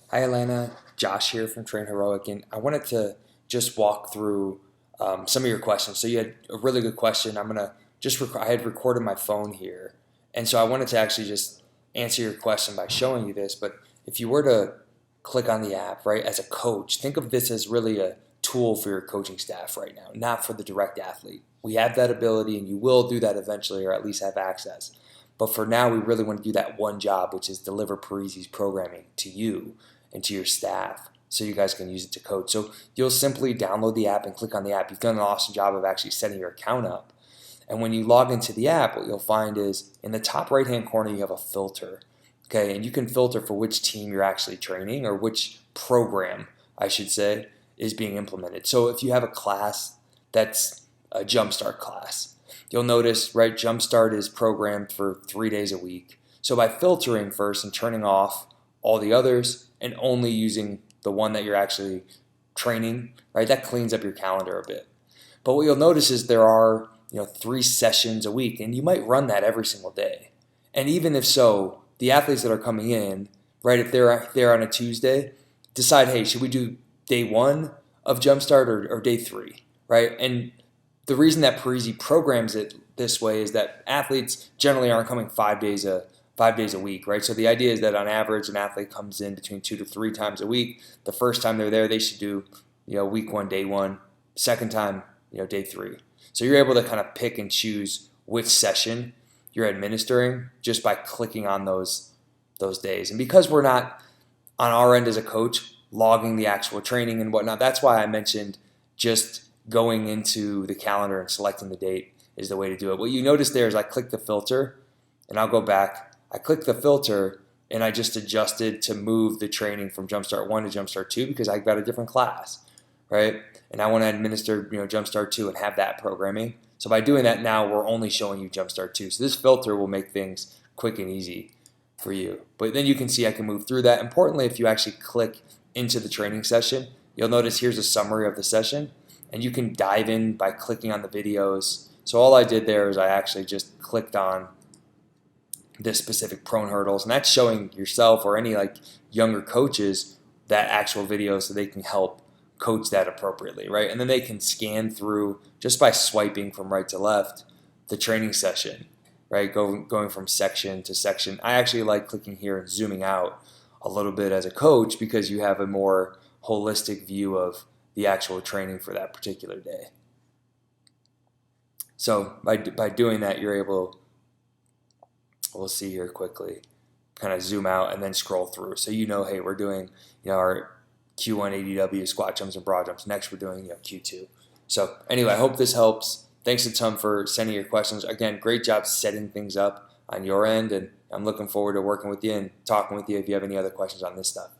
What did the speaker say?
Hi, Alana. Josh here from Train Heroic, and I wanted to just walk through some of your questions. So you had a really good question. I'm gonna I had recorded my phone here, and so I wanted to actually just answer your question by showing you this. But if you were to click on the app, right, as a coach, think of this as really a tool for your coaching staff right now, not for the direct athlete. We have that ability, and you will do that eventually, or at least have access. But for now, we really want to do that one job, which is deliver Parisi's programming to you and to your staff so you guys can use it to coach. So you'll simply download the app and click on the app. You've done an awesome job of actually setting your account up. And when you log into the app, what you'll find is in the top right-hand corner, you have a filter. Okay, and you can filter for which team you're actually training or which program, I should say, is being implemented. So if you have a class that's a Jumpstart class, you'll notice, right, Jumpstart is programmed for 3 days a week. So by filtering first and turning off all the others and only using the one that you're actually training, right, that cleans up your calendar a bit. But what you'll notice is there are 3 sessions a week, and you might run that every single day. And even if so, the athletes that are coming in, right, if they're there on a Tuesday, decide, hey, should we do day one of Jumpstart or day three, right? And the reason that Parisi programs it this way is that athletes generally aren't coming 5 days a week, right? So the idea is that on average, an athlete comes in between 2 to 3 times a week. The first time they're there, they should do, week one, day one. Second time, day three. So you're able to kind of pick and choose which session you're administering just by clicking on those days. And because we're not on our end as a coach logging the actual training and whatnot, that's why I mentioned just going into the calendar and selecting the date is the way to do it. What you notice there is I click the filter, and I'll go back. I click the filter, and I just adjusted to move the training from Jumpstart 1 to Jumpstart 2 because I've got a different class, right? And I want to administer, Jumpstart 2 and have that programming. So by doing that now, we're only showing you Jumpstart 2. So this filter will make things quick and easy for you. But then you can see I can move through that. Importantly, if you actually click into the training session, you'll notice here's a summary of the session, and you can dive in by clicking on the videos. So all I did there is I actually just clicked on this specific prone hurdles, and that's showing yourself or any younger coaches that actual video so they can help coach that appropriately, right? And then they can scan through just by swiping from right to left the training session, right? Going from section to section. I actually like clicking here and zooming out a little bit as a coach because you have a more holistic view of the actual training for that particular day. So by doing that, you're able, we'll see here quickly, kind of zoom out and then scroll through. So hey, we're doing our Q1 ADW squat jumps and broad jumps. Next, we're doing Q2. So anyway, I hope this helps. Thanks a ton for sending your questions. Again, great job setting things up on your end, and I'm looking forward to working with you and talking with you if you have any other questions on this stuff.